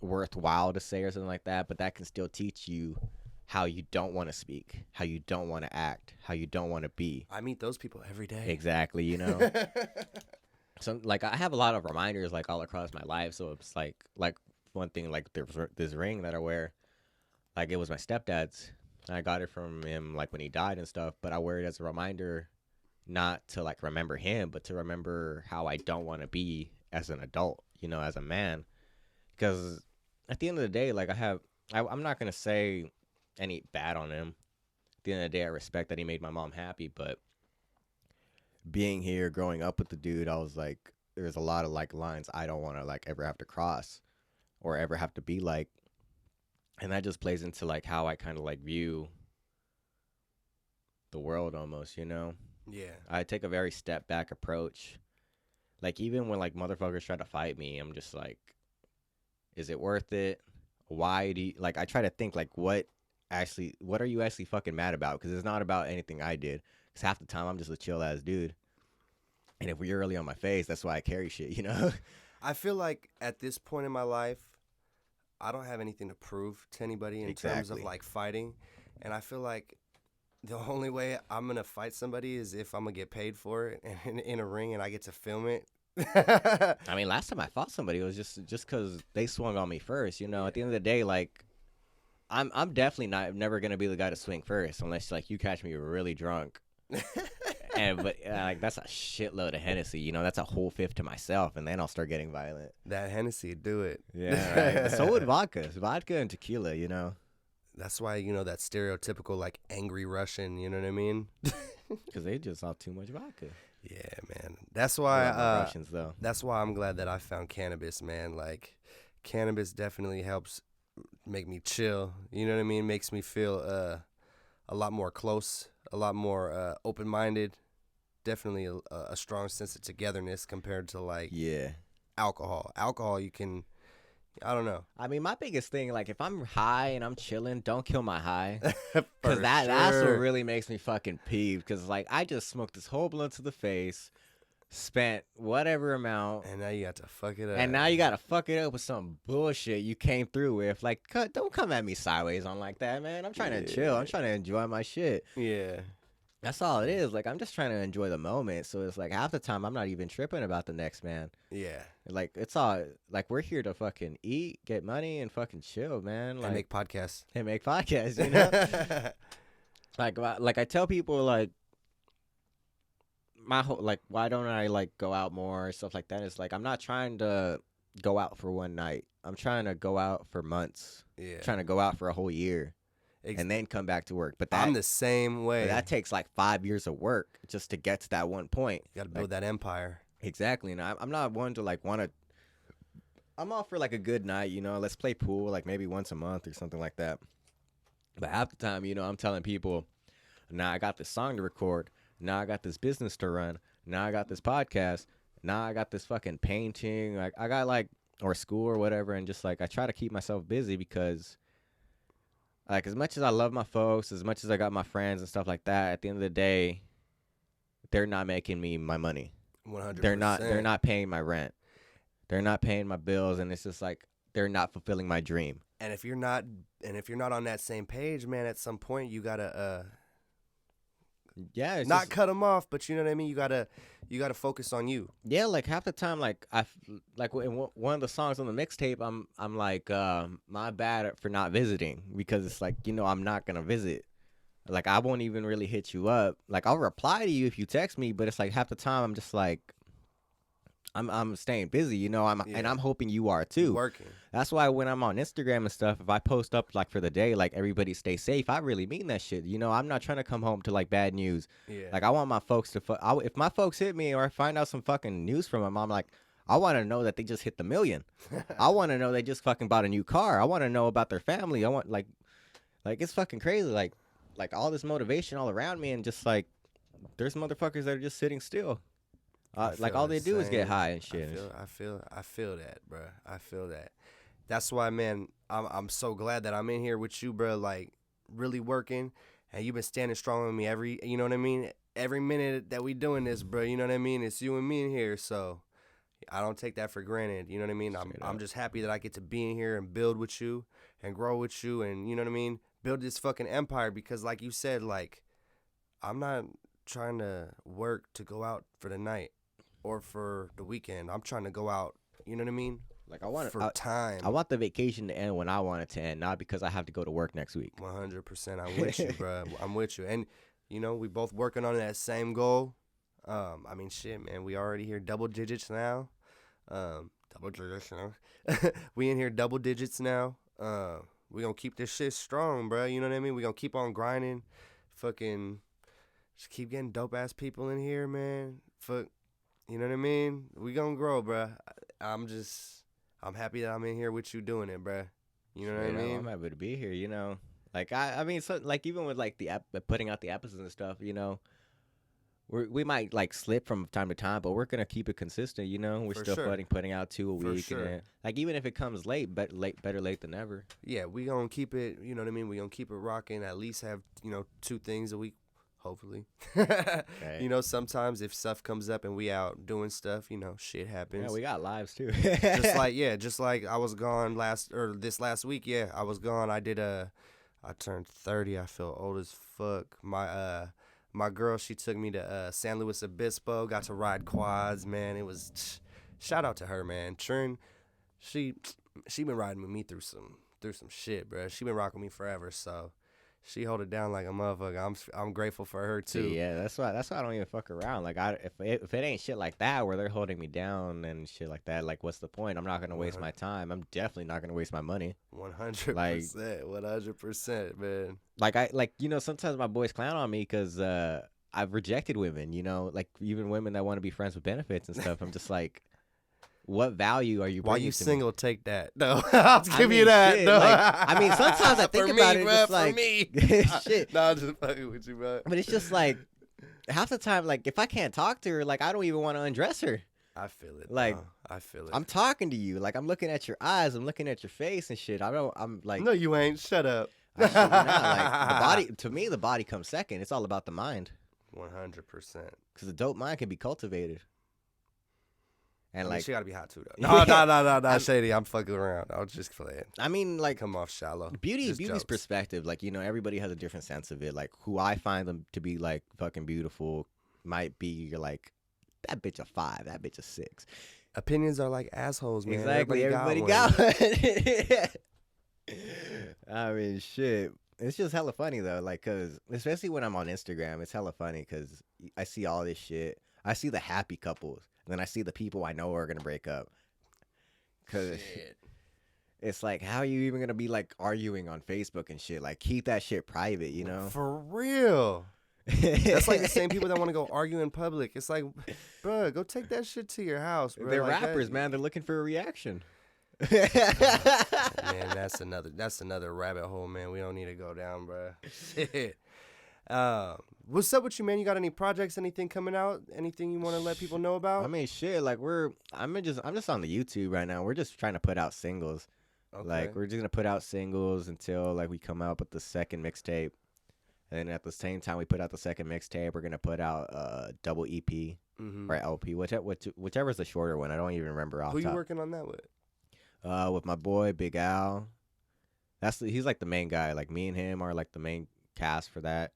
worthwhile to say or something like that, but that can still teach you how you don't want to speak, how you don't want to act, how you don't want to be. I meet those people every day. Exactly, you know. So like I have a lot of reminders like all across my life. So it's like one thing, like there's this ring that I wear, like it was my stepdad's. I got it from him like when he died and stuff, but I wear it as a reminder not to like remember him, but to remember how I don't want to be as an adult, you know, as a man. Because at the end of the day, like I'm not going to say any bad on him. At the end of the day, I respect that he made my mom happy, but being here, growing up with the dude, I was like, there's a lot of like lines I don't want to like ever have to cross or ever have to be like. And that just plays into like how I kind of like view the world almost, you know? Yeah. I take a very step back approach. Like even when like motherfuckers try to fight me, I'm just like, is it worth it? Why do you, like, I try to think like what are you actually fucking mad about? Because it's not about anything I did. Because half the time I'm just a chill ass dude. And if you're really on my face, that's why I carry shit, you know? I feel like at this point in my life, I don't have anything to prove to anybody in terms of like fighting. And I feel like the only way I'm going to fight somebody is if I'm going to get paid for it and in a ring and I get to film it. I mean, last time I fought somebody, it was just because they swung on me first, you know? Yeah. At the end of the day, like, I'm definitely never going to be the guy to swing first unless, like, you catch me really drunk. But like that's a shitload of Hennessy, you know. That's a whole fifth to myself, and then I'll start getting violent. That Hennessy do it. Yeah, right. So would vodka and tequila, you know. That's why, you know, that stereotypical like angry Russian. You know what I mean? Because they just saw too much vodka. Yeah, man. That's why Russians though. That's why I'm glad that I found cannabis, man. Like, cannabis definitely helps make me chill. You know what I mean? Makes me feel a lot more close, a lot more open-minded. Definitely a strong sense of togetherness compared to like alcohol. Alcohol, you can, I don't know. I mean, my biggest thing, like if I'm high and I'm chilling, don't kill my high, because that's what really makes me fucking peeved. Because like I just smoked this whole blunt to the face, spent whatever amount, and now you got to fuck it up. And now you got to fuck it up with some bullshit you came through with. Like, don't come at me sideways on like that, man. I'm trying to chill. I'm trying to enjoy my shit. Yeah. That's all it is. Like, I'm just trying to enjoy the moment. So it's like half the time I'm not even tripping about the next man. Yeah. Like, it's all like we're here to fucking eat, get money, and fucking chill, man. Like, and make podcasts. And make podcasts, you know? like I tell people, like, my whole, like, why don't I like go out more, stuff like that. It's like I'm not trying to go out for one night. I'm trying to go out for months. Yeah. I'm trying to go out for a whole year. And then come back to work. But I'm the same way. That takes like 5 years of work just to get to that one point. You got to build that empire. Exactly. And I'm not one to like want to. I'm all for like a good night, let's play pool like maybe once a month or something like that. But half the time, I'm telling people, now I got this song to record. Now I got this business to run. Now I got this podcast. Now I got this fucking painting. Like I got like, or school or whatever. And just like, I try to keep myself busy because like as much as I love my folks, as much as I got my friends and stuff like that, at the end of the day, they're not making me my money. 100%. They're not paying my rent. They're not paying my bills, and it's just like they're not fulfilling my dream. And if you're not on that same page, man, at some point you gotta it's not just, cut them off, but you know what I mean. You gotta focus on you. yeah. Like half the time, like like in one of the songs on the mixtape, I'm like, my bad for not visiting because it's like I'm not gonna visit. Like I won't even really hit you up. Like I'll reply to you if you text me, but it's like half the time I'm just like. I'm staying busy, and I'm hoping you are too. Working. That's why when I'm on Instagram and stuff, if I post up like for the day, like everybody stay safe, I really mean that shit. I'm not trying to come home to like bad news. Yeah. Like I want my folks to, if my folks hit me or I find out some fucking news from them, I'm like, I want to know that they just hit the million. I want to know they just fucking bought a new car. I want to know about their family. I want like it's fucking crazy. Like all this motivation all around me, and just like there's motherfuckers that are just sitting still. Like all they do is get high and shit. I feel that, bro. I feel that. That's why, man. I'm so glad that I'm in here with you, bro. Like really working, and you've been standing strong with me every. You know what I mean? Every minute that we doing this, bro. You know what I mean? It's you and me in here, so I don't take that for granted. You know what I mean? I'm just happy that I get to be in here and build with you and grow with you, and you know what I mean? Build this fucking empire because, like you said, like I'm not trying to work to go out for the night. Or for the weekend. I'm trying to go out, you know what I mean? Like I want time. I want the vacation to end when I want it to end, not because I have to go to work next week. 100%. I'm with you, bro. I'm with you. And, we both working on that same goal. I mean, shit, man. We already here double digits now. We in here double digits now. We gonna keep this shit strong, bro. You know what I mean? We gonna keep on grinding. Fucking just keep getting dope-ass people in here, man. Fuck. You know what I mean? We gonna grow, bruh. I'm happy that I'm in here with you doing it, bruh. You know what I mean? I'm happy to be here, Like, I mean, so, like, even with, like, putting out the episodes and stuff, we might, like, slip from time to time, but we're gonna keep it consistent, We're For still sure. putting out 2 a week. For sure. And, like, even if it comes late, better late than never. Yeah, we gonna keep it, you know what I mean? We gonna keep it rocking, at least have, 2 things a week. Hopefully. Right. Sometimes if stuff comes up and we out doing stuff, shit happens. Yeah, we got lives too. just like I was gone this last week. Yeah, I was gone. I turned 30. I feel old as fuck. My girl, she took me to San Luis Obispo, got to ride quads, man. It was shout out to her, man. Trin, she been riding with me through some shit, bro. She been rocking me forever, so she hold it down like a motherfucker. I'm grateful for her too. Yeah, that's why I don't even fuck around. Like if it ain't shit like that where they're holding me down and shit like that, like what's the point? I'm not gonna waste my time. I'm definitely not gonna waste my money. 100%, 100%, man. Like sometimes my boys clown on me because I've rejected women. Like even women that want to be friends with benefits and stuff. I'm just like. What value are you bringing? While you single, me? Take that. No, I'll give you that. Shit, no. Sometimes I think about it, bro, just like, for me. shit. No, I'm just fucking with you, bro. But it's just like, half the time, like, if I can't talk to her, like, I don't even want to undress her. I feel it. Like, I feel it. I'm talking to you. Like, I'm looking at your eyes. I'm looking at your face and shit. I'm like. No, you ain't. Shut up. I shit you not. Like, the body, to me, the body comes second. It's all about the mind. 100%. Because a dope mind can be cultivated. And she gotta be hot too, though. No, Shady. I'm fucking around. I was just playing. I mean, like, come off shallow. Beauty's perspective. Like, everybody has a different sense of it. Like, who I find them to be like fucking beautiful might be like that bitch a 5, that bitch a 6. Opinions are like assholes, man. Exactly. Everybody got one. I mean, shit. It's just hella funny though, like, cause especially when I'm on Instagram, it's hella funny because I see all this shit. I see the happy couples. And then I see the people I know are going to break up. Because it's like, how are you even going to be, like, arguing on Facebook and shit? Like, keep that shit private, For real. That's like the same people that want to go argue in public. It's like, bro, go take that shit to your house, bro. They're like rappers, that, man. They're looking for a reaction. man, that's another rabbit hole, man. We don't need to go down, bro. Shit. What's up with you, man? You got any projects, anything coming out? Anything you want to let people know about? I mean, shit. Like I'm just on the YouTube right now. We're just trying to put out singles. Okay. Like we're just gonna put out singles until like we come out with the second mixtape, and then at the same time we put out the second mixtape, we're gonna put out a double EP or LP, whichever's the shorter one. I don't even remember off. Who you working on that with? With my boy Big Al. He's like the main guy. Like me and him are like the main cast for that.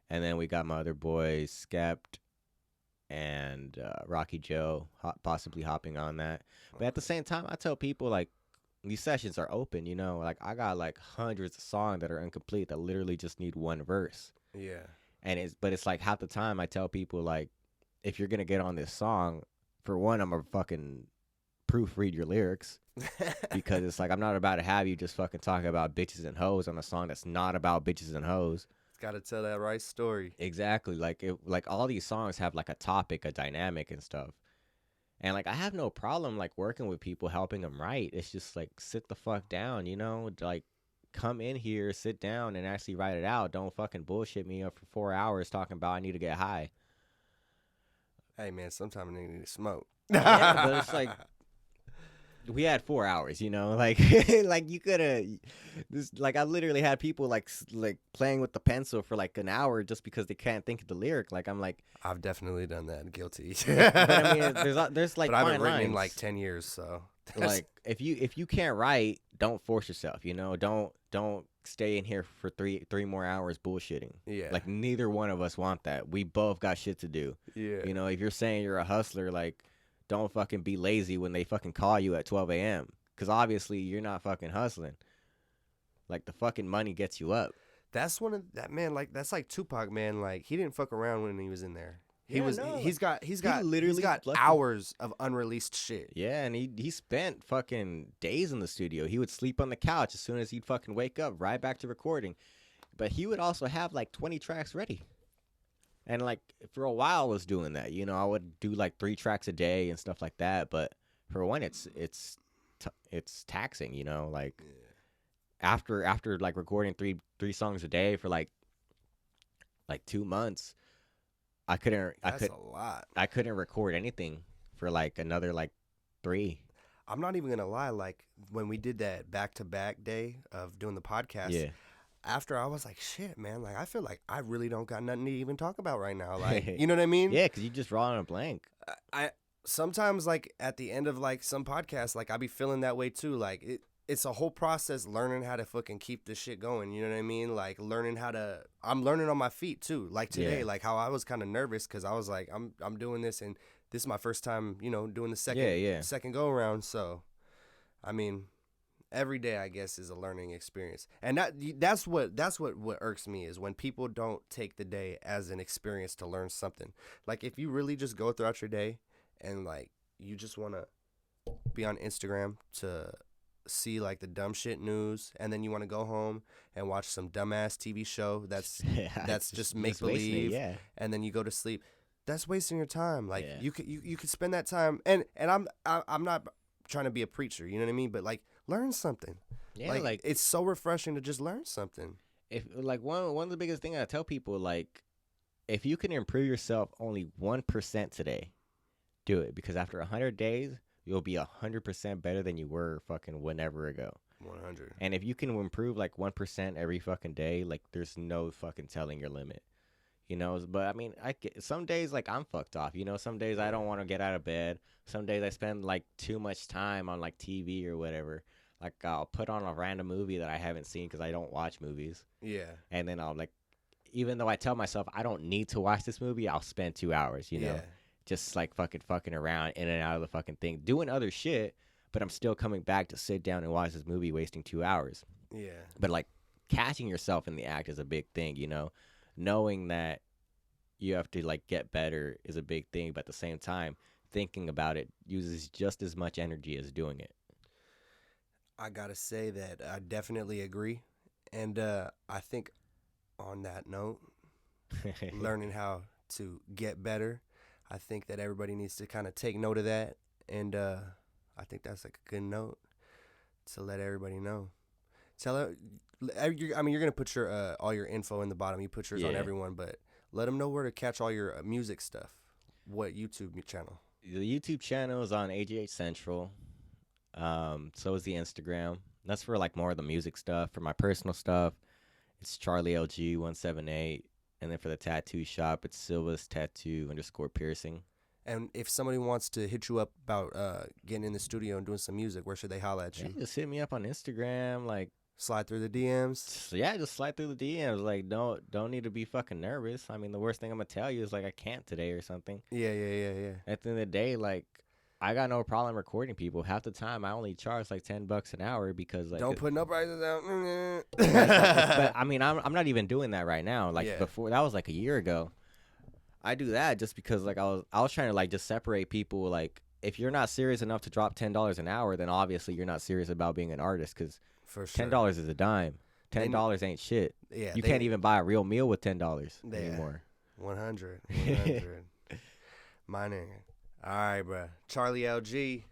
And then we got my other boys Skept and Rocky Joe possibly hopping on that. But at the same time, I tell people like these sessions are open. You know, like I got like hundreds of songs that are incomplete that literally just need one verse. Yeah. And it's like half the time I tell people like, if you're gonna get on this song, for one, I'm gonna fucking proofread your lyrics. Because it's like I'm not about to have you just fucking talking about bitches and hoes on a song that's not about bitches and hoes. It's got to tell that right story. Exactly. Like all these songs have like a topic, a dynamic and stuff. And like I have no problem like working with people, helping them write. It's just like sit the fuck down, you know? Like come in here, sit down and actually write it out. Don't fucking bullshit me up for 4 hours talking about I need to get high. Hey man, sometimes I need to smoke. Yeah, but it's like we had 4 hours, you know, like like you could have like I literally had people like playing with the pencil for like an hour just because they can't think of the lyric. Like I'm like, I've definitely done that. Guilty. but I mean there's like but I've fine been written lines. in like 10 years, so like if you can't write, don't force yourself, you know. Don't stay in here for three more hours bullshitting. Yeah. Like neither one of us want that. We both got shit to do. Yeah. You know, if you're saying you're a hustler, like don't fucking be lazy when they fucking call you at 12 a.m. Because obviously you're not fucking hustling. Like the fucking money gets you up. That's one of that man. Like that's like Tupac, man. Like he didn't fuck around when he was in there. He's got hours of unreleased shit. Yeah, and he spent fucking days in the studio. He would sleep on the couch as soon as he'd fucking wake up, right back to recording. But he would also have like 20 tracks ready. And like for a while I was doing that. You know, I would do like 3 tracks a day and stuff like that. But for one, it's taxing. You know, like after like recording three songs a day for like 2 months. That's a lot. I couldn't record anything for like another like 3. I'm not even gonna lie. Like when we did that back-to-back day of doing the podcast, yeah. After I was like, shit, man. Like I feel like I really don't got nothing to even talk about right now. Like, you know what I mean? Yeah, because you just draw on a blank. I sometimes like at the end of like some podcasts, like I be feeling that way too. Like it's a whole process learning how to fucking keep this shit going. You know what I mean? Like I'm learning on my feet too. Like today, like how I was kind of nervous because I was like, I'm doing this and this is my first time, you know, doing the second go around. So, I mean, every day I guess is a learning experience. And that's what irks me is when people don't take the day as an experience to learn something. Like if you really just go throughout your day and like you just want to be on Instagram to see like the dumb shit news and then you want to go home and watch some dumbass TV show that's just make believe and then you go to sleep, that's wasting your time. Like you could spend that time and I'm not trying to be a preacher, you know what I mean, but like learn something. Like it's so refreshing to just learn something. If like one of the biggest things I tell people, like if you can improve yourself only 1% today, do it, because after 100 days you'll be 100% better than you were fucking whenever ago. 100. And if you can improve like 1% every fucking day, like there's no fucking telling your limit. You know, but I mean, some days like I'm fucked off. You know, some days I don't want to get out of bed. Some days I spend like too much time on like TV or whatever. Like I'll put on a random movie that I haven't seen because I don't watch movies. Yeah. And then I'll like, even though I tell myself I don't need to watch this movie, I'll spend 2 hours. You know. Yeah. Just like fucking around in and out of the fucking thing, doing other shit, but I'm still coming back to sit down and watch this movie, wasting 2 hours. Yeah. But like catching yourself in the act is a big thing, you know, knowing that you have to like get better is a big thing, but at the same time, thinking about it uses just as much energy as doing it. I gotta say that I definitely agree, and I think on that note, learning how to get better. I think that everybody needs to kind of take note of that, and I think that's like a good note to let everybody know. Tell her, I mean, you're gonna put your all your info in the bottom. You put yours on Yeah. everyone, but let them know where to catch all your music stuff. What YouTube channel? The YouTube channel is on AGH Central. So is the Instagram. That's for like more of the music stuff. For my personal stuff, it's Charlie L.G. 178. And then for the tattoo shop, it's Silva's Tattoo _ piercing. And if somebody wants to hit you up about getting in the studio and doing some music, where should they holla at you? Yeah, just hit me up on Instagram. Like, Slide through the DMs. yeah, just slide through the DMs. Like, don't need to be fucking nervous. I mean, the worst thing I'm gonna tell you is like I can't today or something. Yeah. At the end of the day, like, I got no problem recording people. Half the time, I only charge like $10 an hour because like Don't put no prices out. but I mean, I'm not even doing that right now. Like Yeah. before, that was like a year ago. I do that just because like I was trying to like just separate people. Like, if you're not serious enough to drop $10 an hour, then obviously you're not serious about being an artist. Because For sure. $10 is a dime. $10 ain't shit. Yeah. You can't even buy a real meal with $10 Yeah. anymore. 100. My nigga. All right, bro. Charlie L.G,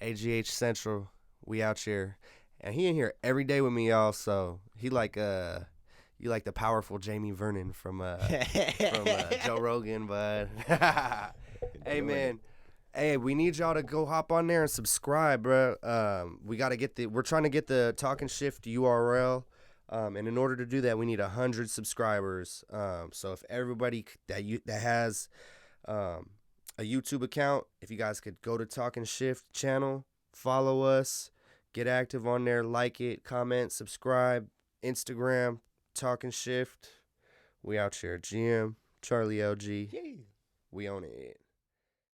AGH Central. We out here. And he in here every day with me, y'all. So he like you like the powerful Jamie Vernon from Joe Rogan, bud. Hey, man. Hey, we need y'all to go hop on there and subscribe, bro. We're trying to get the Talkingshift URL. And in order to do that, we need 100 subscribers. So if everybody that has a YouTube account, if you guys could go to Talkingshift channel, follow us, get active on there, like it, comment, subscribe, Instagram, Talkingshift. We out here. GM, Charlie LG. Yeah. We own it.